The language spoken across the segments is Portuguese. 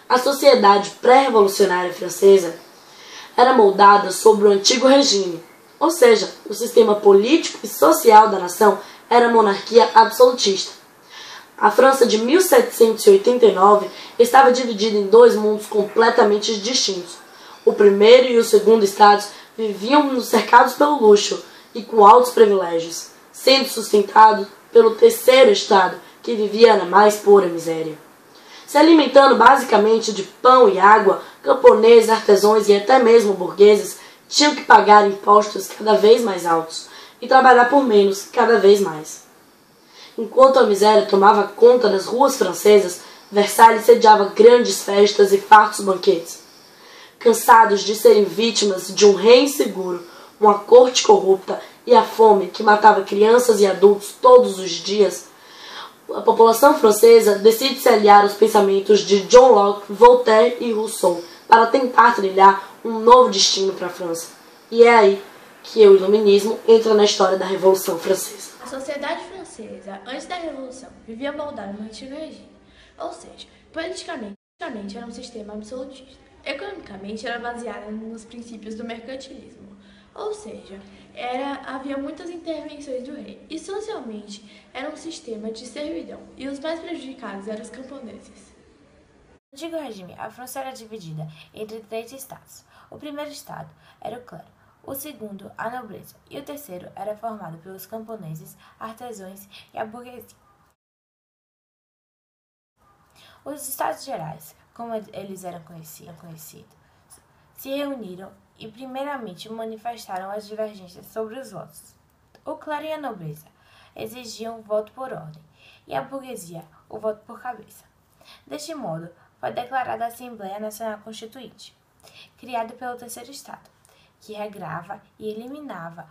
A sociedade pré-revolucionária francesa era moldada sobre o antigo regime, ou seja, o sistema político e social da nação era a monarquia absolutista. A França de 1789 estava dividida em dois mundos completamente distintos. O primeiro e o segundo estados viviam cercados pelo luxo e com altos privilégios, sendo sustentado pelo terceiro estado, que vivia na mais pura miséria. Se alimentando basicamente de pão e água, camponeses, artesãos e até mesmo burgueses tinham que pagar impostos cada vez mais altos e trabalhar por menos cada vez mais. Enquanto a miséria tomava conta das ruas francesas, Versalhes sediava grandes festas e fartos banquetes. Cansados de serem vítimas de um rei inseguro, uma corte corrupta e a fome que matava crianças e adultos todos os dias, a população francesa decide se aliar aos pensamentos de John Locke, Voltaire e Rousseau para tentar trilhar um novo destino para a França. E é aí que o iluminismo entra na história da Revolução Francesa. A sociedade francesa, antes da Revolução, vivia moldada no antigo regime, ou seja, politicamente era um sistema absolutista. Economicamente, era baseada nos princípios do mercantilismo, ou seja, havia muitas intervenções do rei, e socialmente era um sistema de servidão, e os mais prejudicados eram os camponeses. No antigo regime, a França era dividida entre três estados. O primeiro estado era o clero, o segundo, a nobreza, e o terceiro era formado pelos camponeses, artesãos e a burguesia. Os Estados Gerais, como eles eram conhecidos, se reuniram e primeiramente manifestaram as divergências sobre os votos. O clero e a nobreza exigiam o voto por ordem, e a burguesia o voto por cabeça. Deste modo, foi declarada a Assembleia Nacional Constituinte, criada pelo terceiro Estado, que regrava e eliminava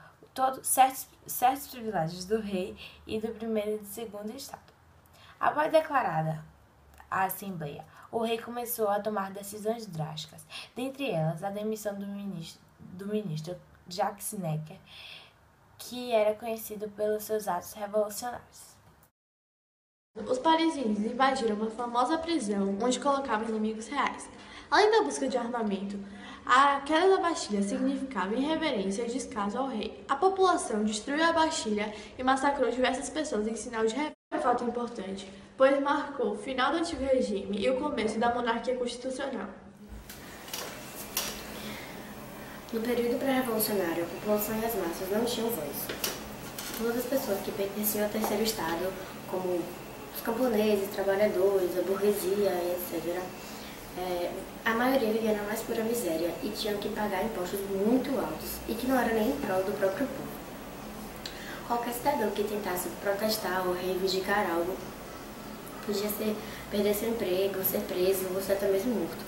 certos privilégios do rei e do primeiro e do segundo Estado. Após declarada a Assembleia, o rei começou a tomar decisões drásticas, dentre elas a demissão do ministro Jacques Necker, que era conhecido pelos seus atos revolucionários. Os parisienses invadiram uma famosa prisão onde colocavam inimigos reais. Além da busca de armamento, a queda da Bastilha significava irreverência e descaso ao rei. A população destruiu a Bastilha e massacrou diversas pessoas em sinal de revolta. É um fato importante, pois marcou o final do antigo regime e o começo da monarquia constitucional. No período pré-revolucionário, a população e as massas não tinham voz. Todas as pessoas que pertenciam ao terceiro estado, como os camponeses, trabalhadores, a burguesia, etc., a maioria vivia na mais pura miséria e tinham que pagar impostos muito altos e que não era nem em prol do próprio povo. Qualquer cidadão que tentasse protestar ou reivindicar algo podia perder seu emprego, ser preso ou ser até mesmo morto.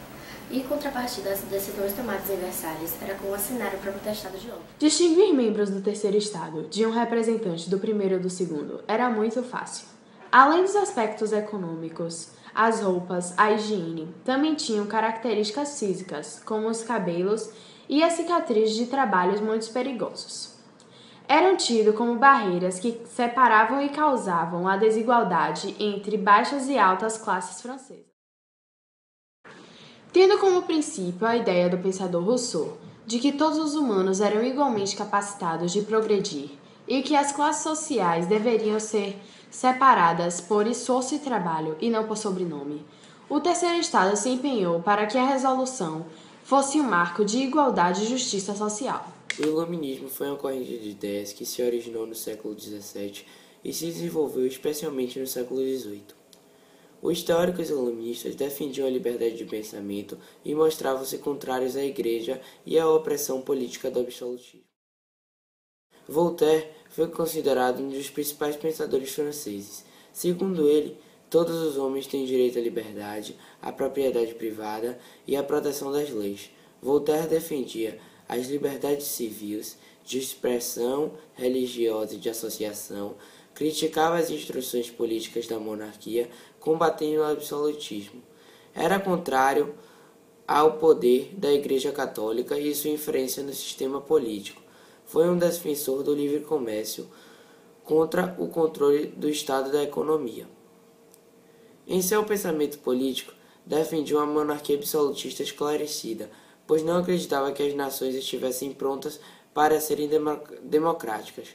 E, em contrapartida, as decisões tomadas em Versalhes era como assinar o próprio testado de óbito. Distinguir membros do terceiro estado de um representante do primeiro ou do segundo era muito fácil. Além dos aspectos econômicos, as roupas, a higiene também tinham características físicas, como os cabelos e as cicatrizes de trabalhos muito perigosos. Eram tidos como barreiras que separavam e causavam a desigualdade entre baixas e altas classes francesas. Tendo como princípio a ideia do pensador Rousseau de que todos os humanos eram igualmente capacitados de progredir e que as classes sociais deveriam ser separadas por esforço e trabalho e não por sobrenome, o terceiro estado se empenhou para que a resolução fosse um marco de igualdade e justiça social. O iluminismo foi uma corrente de ideias que se originou no século XVII e se desenvolveu especialmente no século XVIII. Os teóricos iluministas defendiam a liberdade de pensamento e mostravam-se contrários à Igreja e à opressão política do absolutismo. Voltaire foi considerado um dos principais pensadores franceses. Segundo ele, todos os homens têm direito à liberdade, à propriedade privada e à proteção das leis. Voltaire defendia as liberdades civis, de expressão religiosa e de associação, criticava as instruções políticas da monarquia, combatendo o absolutismo. Era contrário ao poder da Igreja Católica e sua influência no sistema político. Foi um defensor do livre comércio contra o controle do Estado da economia. Em seu pensamento político, defendia uma monarquia absolutista esclarecida, pois não acreditava que as nações estivessem prontas para serem democráticas,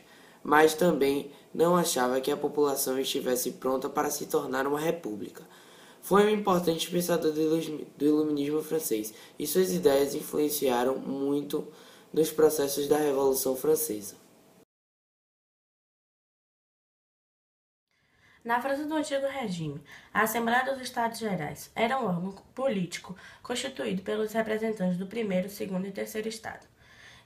mas também não achava que a população estivesse pronta para se tornar uma república. Foi um importante pensador do iluminismo francês, e suas ideias influenciaram muito nos processos da Revolução Francesa. Na França do Antigo Regime, a Assembleia dos Estados Gerais era um órgão político constituído pelos representantes do primeiro, segundo e terceiro estado.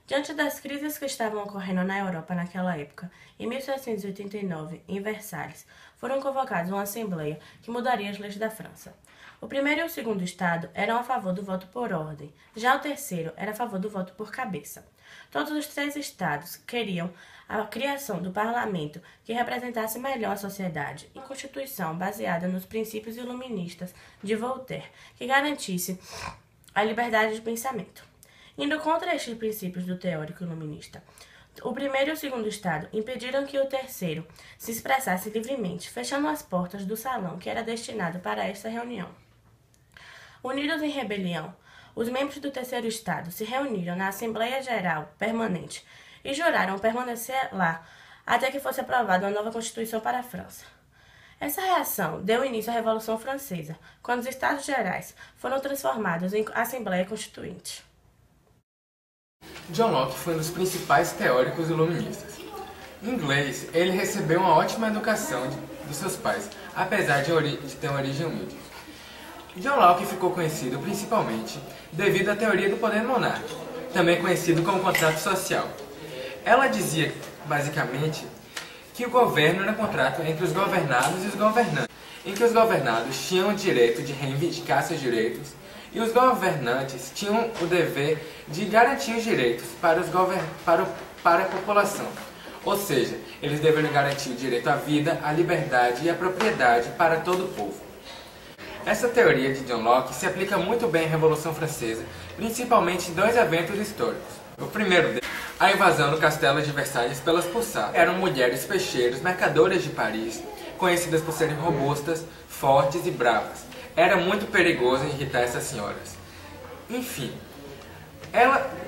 Diante das crises que estavam ocorrendo na Europa naquela época, em 1789, em Versalhes, foram convocados uma assembleia que mudaria as leis da França. O primeiro e o segundo estado eram a favor do voto por ordem, já o terceiro era a favor do voto por cabeça. Todos os três estados queriam a criação do parlamento que representasse melhor a sociedade e constituição baseada nos princípios iluministas de Voltaire, que garantisse a liberdade de pensamento. Indo contra estes princípios do teórico iluminista, o primeiro e o segundo estado impediram que o terceiro se expressasse livremente, fechando as portas do salão que era destinado para esta reunião. Unidos em rebelião, os membros do terceiro estado se reuniram na Assembleia Geral Permanente e juraram permanecer lá até que fosse aprovada uma nova Constituição para a França. Essa reação deu início à Revolução Francesa, quando os Estados Gerais foram transformados em Assembleia Constituinte. John Locke foi um dos principais teóricos iluministas. Em inglês, ele recebeu uma ótima educação dos seus pais, apesar de ter uma origem humilde. John Locke ficou conhecido principalmente devido à teoria do poder monárquico, também conhecido como contrato social. Ela dizia, basicamente, que o governo era um contrato entre os governados e os governantes, em que os governados tinham o direito de reivindicar seus direitos e os governantes tinham o dever de garantir os direitos para a população. Ou seja, eles deveriam garantir o direito à vida, à liberdade e à propriedade para todo o povo. Essa teoria de John Locke se aplica muito bem à Revolução Francesa, principalmente em dois eventos históricos. O primeiro deles, a invasão do Castelo de Versalhes pelas Pulsadas. Eram mulheres peixeiros, mercadoras de Paris, conhecidas por serem robustas, fortes e bravas. Era muito perigoso irritar essas senhoras. Enfim,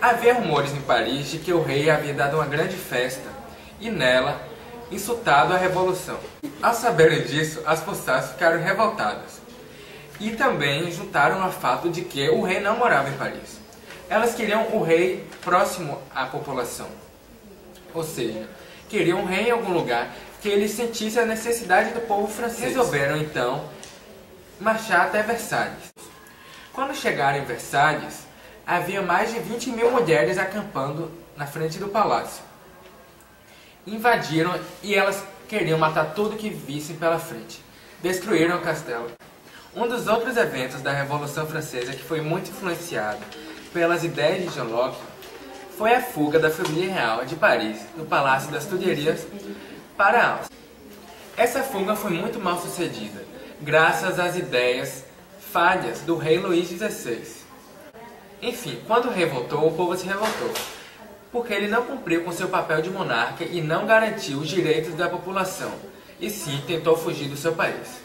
havia rumores em Paris de que o rei havia dado uma grande festa e nela insultado a revolução. Ao saberem disso, as Pulsadas ficaram revoltadas e também juntaram ao fato de que o rei não morava em Paris. Elas queriam o rei próximo à população, ou seja, queriam um rei em algum lugar que eles sentissem a necessidade do povo francês. Resolveram então marchar até Versalhes. Quando chegaram em Versalhes, havia mais de 20 mil mulheres acampando na frente do palácio. Invadiram e elas queriam matar tudo que vissem pela frente. Destruíram o castelo. Um dos outros eventos da Revolução Francesa que foi muito influenciado pelas ideias de John Locke foi a fuga da família real de Paris, do Palácio das Tulheries, para a Áustria. Essa fuga foi muito mal sucedida, graças às ideias falhas do rei Luís XVI. Enfim, quando o rei voltou, o povo se revoltou, porque ele não cumpriu com seu papel de monarca e não garantiu os direitos da população, e sim tentou fugir do seu país.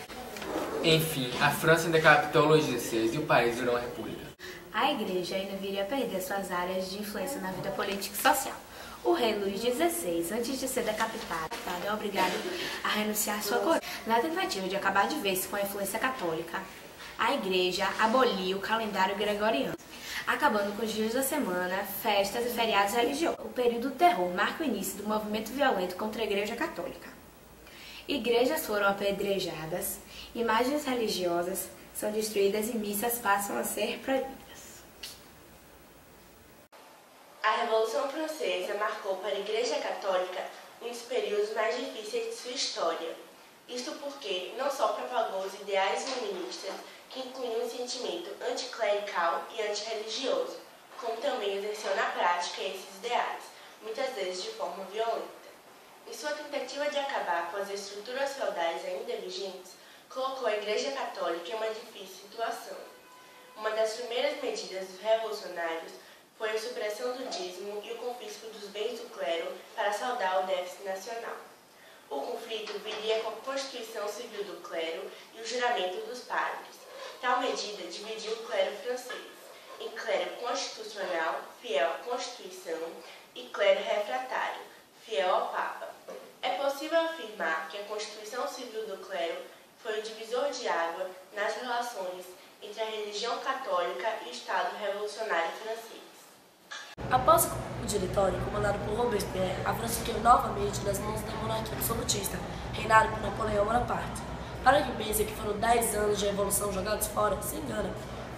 Enfim, a França decapitou Luís XVI e o país virou uma república. A igreja ainda viria a perder suas áreas de influência na vida política e social. O rei Luís XVI, antes de ser decapitado, é obrigado a renunciar à sua coroa. Na tentativa de acabar de vez com a influência católica, a igreja aboliu o calendário gregoriano, acabando com os dias da semana, festas e feriados religiosos. O período do terror marca o início do movimento violento contra a igreja católica. Igrejas foram apedrejadas, imagens religiosas são destruídas e missas passam a ser proibidas. A Revolução Francesa marcou para a Igreja Católica um dos períodos mais difíceis de sua história. Isto porque não só propagou os ideais iluministas, que incluíam um sentimento anticlerical e antirreligioso, como também exerceu na prática esses ideais, muitas vezes de forma violenta. Em sua tentativa de acabar com as estruturas feudais ainda vigentes, colocou a Igreja Católica em uma difícil situação. Uma das primeiras medidas dos revolucionários foi a supressão do dízimo e o confisco dos bens do clero para saldar o déficit nacional. O conflito viria com a Constituição Civil do Clero e o juramento dos padres, Tal medida dividiu o clero francês em clero constitucional, fiel à Constituição, e clero refratário, fiel ao Papa. É possível afirmar que a Constituição Civil do Clero foi o divisor de água nas relações entre a religião católica e o Estado Revolucionário Francês. Após o Diretório, comandado por Robespierre, a França ficou novamente nas mãos da monarquia absolutista, reinada por Napoleão Bonaparte. Para quem pensa que foram 10 anos de revolução jogados fora, se engana,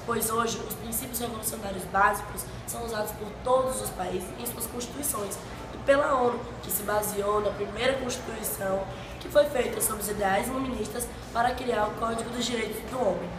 pois hoje os princípios revolucionários básicos são usados por todos os países em suas constituições e pela ONU, que se baseou na primeira Constituição que foi feita sobre os ideais iluministas para criar o Código dos Direitos do Homem.